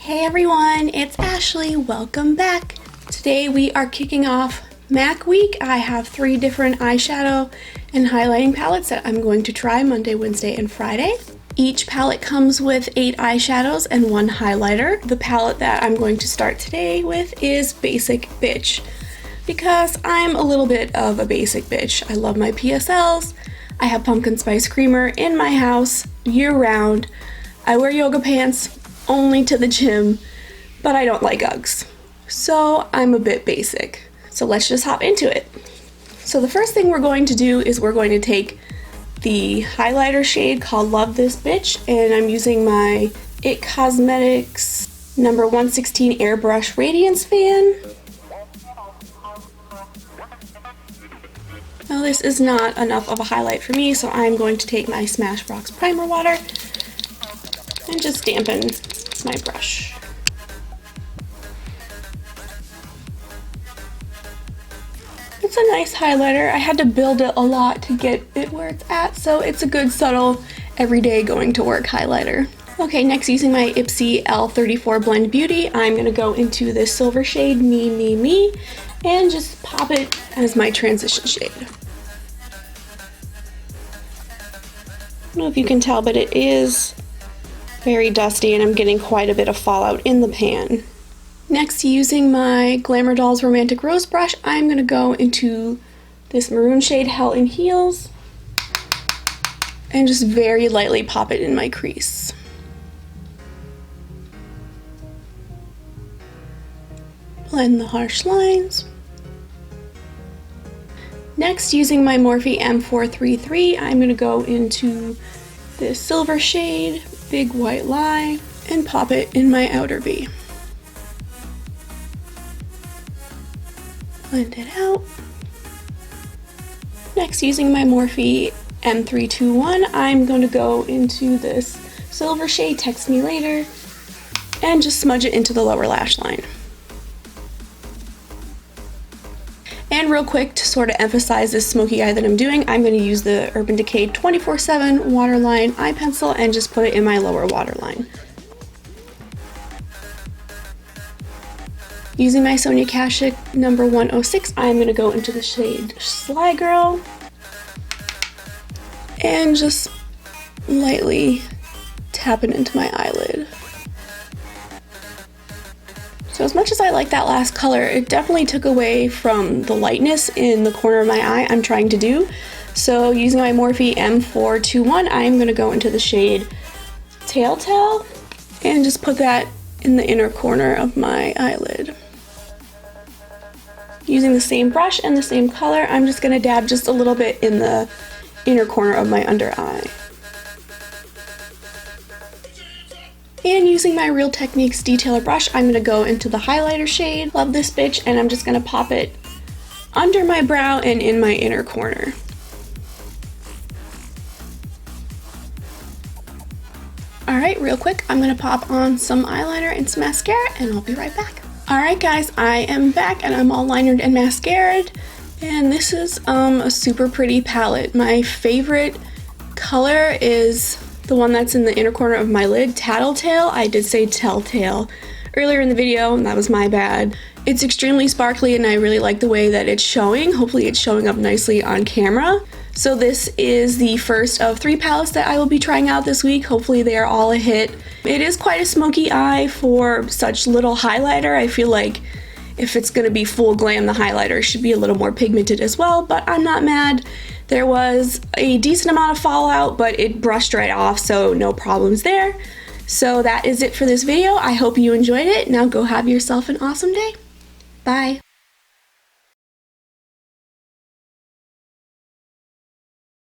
Hey everyone, it's Ashley. Welcome back. Today we are kicking off MAC week. I have 3 different eyeshadow and highlighting palettes that I'm going to try Monday, Wednesday, and Friday. Each palette comes with 8 eyeshadows and 1 highlighter. The palette that I'm going to start today with is Basic Bitch, because I'm a little bit of a basic bitch. I love my PSLs. I have pumpkin spice creamer in my house year-round. I wear yoga pants only to the gym, but I don't like Uggs. So I'm a bit basic. So let's just hop into it. So the first thing we're going to do is we're going to take the highlighter shade called Love This Bitch, and I'm using my It Cosmetics number 116 Airbrush Radiance fan. Now this is not enough of a highlight for me, so I'm going to take my Smashbox primer water and just dampen my brush. It's a nice highlighter. I had to build it a lot to get it where it's at, so it's a good subtle everyday going to work highlighter. Okay, next, using my Ipsy L34 Blend Beauty, I'm going to go into this silver shade, Me, and just pop it as my transition shade. I don't know if you can tell, but it is very dusty and I'm getting quite a bit of fallout in the pan. Next, using my Glamour Dolls Romantic Rose brush, I'm going to go into this maroon shade, Hell in Heels, and just very lightly pop it in my crease. Blend the harsh lines. Next, using my Morphe M433, I'm going to go into this silver shade, Big White Lie, and pop it in my outer V. Blend it out. Next, using my Morphe M321, I'm going to go into this silver shade, Text Me Later, and just smudge it into the lower lash line. And real quick, to sort of emphasize this smoky eye that I'm doing, I'm going to use the Urban Decay 24/7 Waterline eye pencil and just put it in my lower waterline. Using my Sonia Kashuk number 106, I'm going to go into the shade Sly Girl and just lightly tap it into my eyelid. So as much as I like that last color, it definitely took away from the lightness in the corner of my eye I'm trying to do. So using my Morphe M421, I'm going to go into the shade Telltale and just put that in the inner corner of my eyelid. Using the same brush and the same color, I'm just going to dab just a little bit in the inner corner of my under eye. And using my Real Techniques detailer brush, I'm going to go into the highlighter shade, Love This Bitch, and I'm just going to pop it under my brow and in my inner corner. Alright, real quick, I'm going to pop on some eyeliner and some mascara, and I'll be right back. Alright guys, I am back and I'm all linered and mascaraed, and this is a super pretty palette. My favorite color is the one that's in the inner corner of my lid, Tattletale. I did say Telltale earlier in the video, and that was my bad. It's extremely sparkly and I really like the way that it's showing. Hopefully it's showing up nicely on camera. So this is the first of 3 palettes that I will be trying out this week. Hopefully they are all a hit. It is quite a smoky eye for such little highlighter. I feel like if it's going to be full glam, the highlighter should be a little more pigmented as well, but I'm not mad. There was a decent amount of fallout, but it brushed right off, so no problems there. So that is it for this video. I hope you enjoyed it. Now go have yourself an awesome day. Bye.